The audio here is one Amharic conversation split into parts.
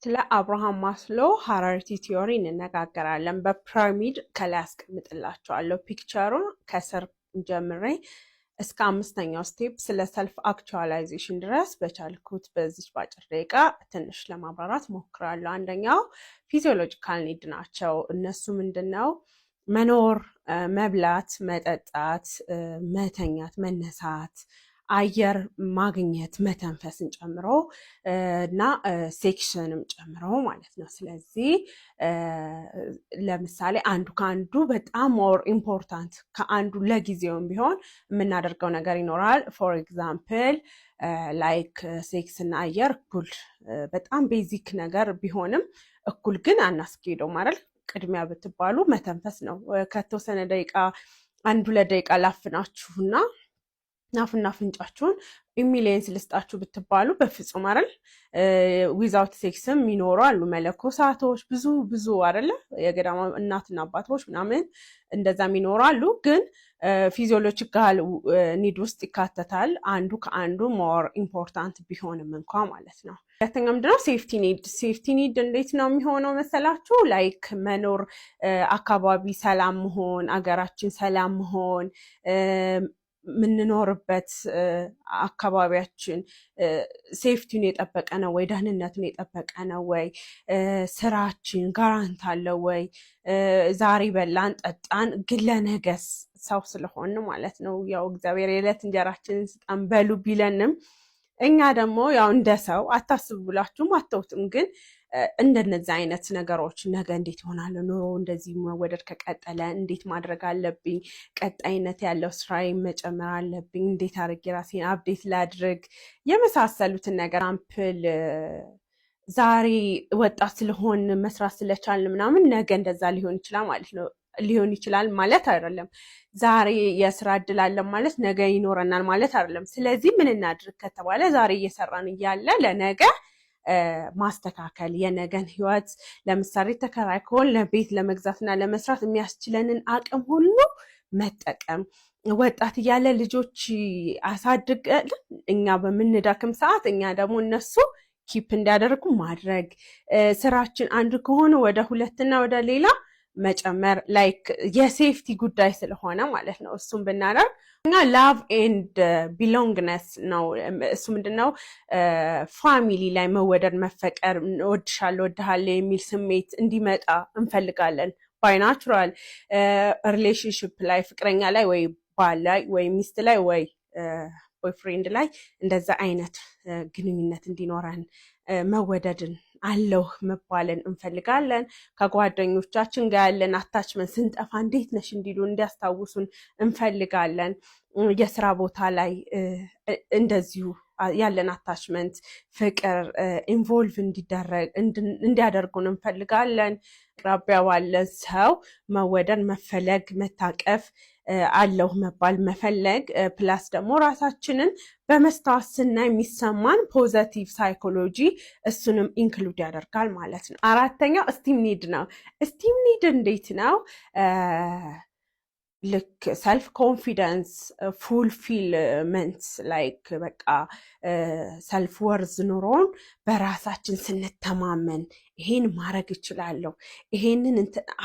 ስለ አብርሃም ማስሎ ሃራርቲ ቲዮሪ እንነጋገራለን። በፒራሚድ ከላይ አስቀምጥላችኋለሁ ፒክቸሩን ከስር ጀምሬ እስከ አምስተኛው ስቴፕ ስለ ሰልፍ አክቹዋላይዜሽን ድረስ በቻልኩት በዚች ባጭር ደቂቃ ትንሽ ለማብራራት ሞክራለሁ። አንደኛው ፊዚዮሎጂካል ኒድ ናቸው። እነሱ ምንድነው? መኖር፣ መብላት፣ መጠጣት፣ መተኛት፣ መነሳት፣ አየር ማግኘት፣ መተንፈስን ጨምሮ እና ሴክሽንም ጨምሮ ማለት ነው። ስለዚህ ለምሳሌ አንዱ ከአንዱ በጣም ሞር ኢምፖርታንት ከአንዱ ለጊዜውም ቢሆን የምናደርገው ነገር ይኖራል። ፎር ኤግዛምፕል ላይክ ሴክስ እና አየር እኩል በጣም ቤዚክ ነገር ቢሆንም እኩል ግን አናስኬደው ማለት ቅድሚያ ብትባሉ መተንፈስ ነው። ከተወሰነ ደቂቃ 1-2 ደቂቃ ላፍናችሁና ናፍና ፍንጫችሁን ኢሚሊየንስ ልስጣችሁ ብትባሉ በፍጹም አይደል። ዊዛውት ሴክስም ይኖራሉ መለኮሳቶች ብዙ አይደለ የገዳማ እናትና አባቶች ምናምን እንደዛም ይኖራሉ። ግን ፊዚዮሎጂካል ኒድ ውስጥ ይካተታል። አንዱ ከአንዱ ሞር ኢምፖርታንት ቢሆንም እንኳ ማለት ነው። ሁለተኛው ምንድነው? ሴፍቲ ኒድ እንዴት ነው የሚሆነው መሰላችሁ? ላይክ መኖር፣ አካባቢ ሰላም መሆን፣ አገራችን ሰላም መሆን፣ የምንኖርበት አካባቢያችን ሴፍቲውን የጠበቀ ነው ወይ፣ ደህንነቱን የጠበቀ ነው ወይ፣ ስራችን ጋራንት አለው ወይ፣ ዛሬ በላን ጠጣን ግን ለነገስ ሰው ስለሆን ማለት ነው። ያው እግዚአብሔር የዕለት እንጀራችንን ስጠን በሉ ቢለንም እኛ ደግሞ ያው እንደ ሰው አታስቡ ብላችሁም አተውትም። ግን እንደነዚህ አይነት ነገሮች ነገ እንዴት ይሆናል፣ ኑሮ እንደዚህ መወደድ ከቀጠለ እንዴት ማድረግ አለብኝ፣ ቀጣይነት ያለው ስራዬ መጨመር አለብኝ፣ እንዴት አድርጌ ራሴን አፕዴት ላድርግ፣ የመሳሰሉትን ነገር አምፕል ዛሬ ወጣት ስለሆን መስራት ስለቻልን ምናምን ነገ እንደዛ ሊሆን ይችላል ማለት ነው። ሊሆን ይችላል ማለት አይደለም። ዛሬ የስራ እድል አለን ማለት ነገ ይኖረናል ማለት አይደለም። ስለዚህ ምን እናድርግ ከተባለ ዛሬ እየሰራን እያለ ለነገ ማስተካከል፣ የነገን ህይወት ለምሳሌ ተከራይ ከሆን ለቤት ለመግዛትና ለመስራት የሚያስችለንን አቅም ሁሉ መጠቀም፣ ወጣት እያለ ልጆች አሳድገን እኛ በምንዳክም ሰዓት እኛ ደግሞ እነሱ ኪፕ እንዲያደርጉ ማድረግ፣ ስራችን አንድ ከሆነ ወደ ሁለትና ወደ ሌላ መጨመር፣ ላይክ የሴፍቲ ጉዳይ ስለሆነ ማለት ነው። እሱም ብናደርግ እና ላቭ ኤንድ ቢሎንግነስ ነው። እሱ ምንድነው? ፋሚሊ ላይ መወደድ፣ መፈቀር፣ እወድሻለሁ እወድሃለሁ የሚል ስሜት እንዲመጣ እንፈልጋለን። ባይናቹራል ሪሌሽንሽፕ ላይ ፍቅረኛ ላይ ወይ ባል ላይ ወይ ሚስት ላይ ወይ ቦይፍሬንድ ላይ እንደዛ አይነት ግንኙነት እንዲኖረን መወደድን አለው መባልን እንፈልጋለን። ከጓደኞቻችን ጋር ያለን አታችመንት ስንጠፋ እንዴት ነሽ እንዲሉ እንዲያስታውሱን እንፈልጋለን። የስራ ቦታ ላይ እንደዚሁ ያለን አታችመንት ፍቅር ኢንቮልቭ እንዲያደርጉን እንፈልጋለን። አቅራቢያ ባለ ሰው መወደድ፣ መፈለግ፣ መታቀፍ አለው መባል መፈለግ፣ ፕላስ ደግሞ ራሳችንን በመስታወት ስናይ የሚሰማን ፖዘቲቭ ሳይኮሎጂ እሱንም ኢንክሉድ ያደርጋል ማለት ነው። አራተኛው ስቲም ኒድ ነው። ስቲም ኒድ እንዴት ነው? ልክ ሰልፍ ኮንፊደንስ፣ ፉልፊልመንት ላይክ በቃ ሰልፍ ወርዝ ኑሮን በራሳችን ስንተማመን ይሄን ማድረግ እችላለሁ፣ ይሄንን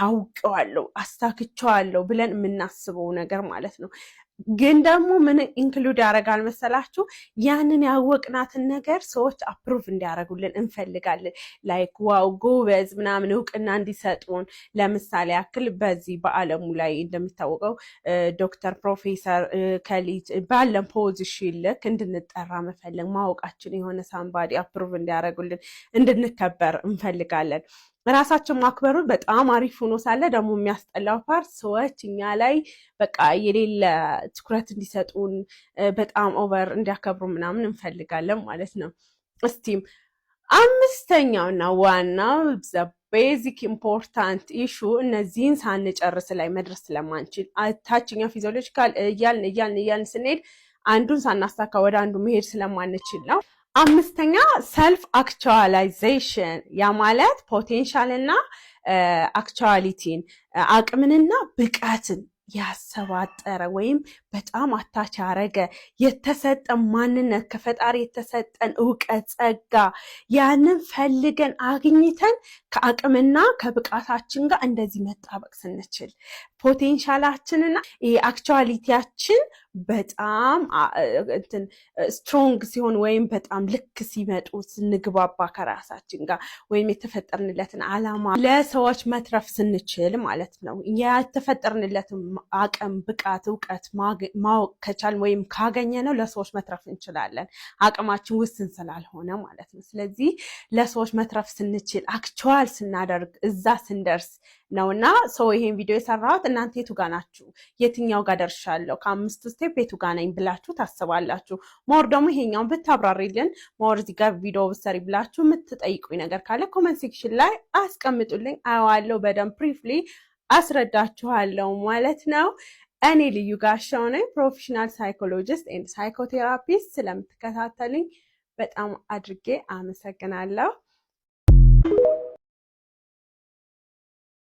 አውቀዋለሁ፣ አስታክቸዋለሁ ብለን የምናስበው ነገር ማለት ነው። ግን ደግሞ ምን ኢንክሉድ ያደርጋል መሰላችሁ? ያንን ያወቅናትን ነገር ሰዎች አፕሩቭ እንዲያደርጉልን እንፈልጋለን። ላይክ ዋው ጎበዝ ምናምን እውቅና እንዲሰጡን። ለምሳሌ ያክል በዚህ በአለሙ ላይ እንደሚታወቀው ዶክተር፣ ፕሮፌሰር ከሊት ባለን ፖዚሽን ልክ እንድንጠራ መፈለግ፣ ማወቃችን የሆነ ሳምባዲ አፕሩቭ እንዲያደርጉልን እንድንከበር እንፈልጋለን። ራሳችን ማክበሩ በጣም አሪፍ ሆኖ ሳለ ደግሞ የሚያስጠላው ፓርት ሰዎች እኛ ላይ በቃ የሌለ ትኩረት እንዲሰጡን በጣም ኦቨር እንዲያከብሩ ምናምን እንፈልጋለን ማለት ነው። እስቲም አምስተኛውና ዋናው ቤዚክ ኢምፖርታንት ኢሹ እነዚህን ሳንጨርስ ላይ መድረስ ስለማንችል ታችኛው ፊዚዮሎጂካል እያልን ስንሄድ አንዱን ሳናሳካ ወደ አንዱ መሄድ ስለማንችል ነው። አምስተኛ ሰልፍ አክቹዋላይዜሽን፣ ያ ማለት ፖቴንሻል እና አክቹዋሊቲን አቅምንና ብቃትን ያሰባጠረ ወይም በጣም አታች ያረገ የተሰጠን ማንነት ከፈጣሪ የተሰጠን እውቀት ጸጋ ያንን ፈልገን አግኝተን ከአቅምና ከብቃታችን ጋር እንደዚህ መጣበቅ ስንችል ፖቴንሻላችንና አክቹዋሊቲያችን በጣም ስትሮንግ ሲሆን ወይም በጣም ልክ ሲመጡ ስንግባባ ከራሳችን ጋር ወይም የተፈጠርንለትን ዓላማ ለሰዎች መትረፍ ስንችል ማለት ነው። የተፈጠርንለትን አቅም፣ ብቃት፣ እውቀት ማወቅ ከቻልን ወይም ካገኘ ነው ለሰዎች መትረፍ እንችላለን። አቅማችን ውስን ስላልሆነ ማለት ነው። ስለዚህ ለሰዎች መትረፍ ስንችል አክቹዋል ስናደርግ እዛ ስንደርስ ነውና ሰው ይሄን ቪዲዮ የሰራሁት እናንተ የቱ ጋር ናችሁ? የትኛው ጋር ደርሻለሁ? ከ5 ስቴፕ የቱ ጋር ነኝ ብላችሁ ታስባላችሁ? ሞር ደግሞ ይሄኛውን ብታብራሪልን ሞር እዚህ ጋር ቪዲዮ ብሰሪ ብላችሁ የምትጠይቁኝ ነገር ካለ ኮመንት ሴክሽን ላይ አስቀምጡልኝ። አየዋለሁ፣ በደንብ ብሪፍሊ አስረዳችኋለሁ ማለት ነው። እኔ ልዩ ጋሻው ነኝ፣ ፕሮፌሽናል ሳይኮሎጂስት ኤንድ ሳይኮቴራፒስት። ስለምትከታተሉኝ በጣም አድርጌ አመሰግናለሁ።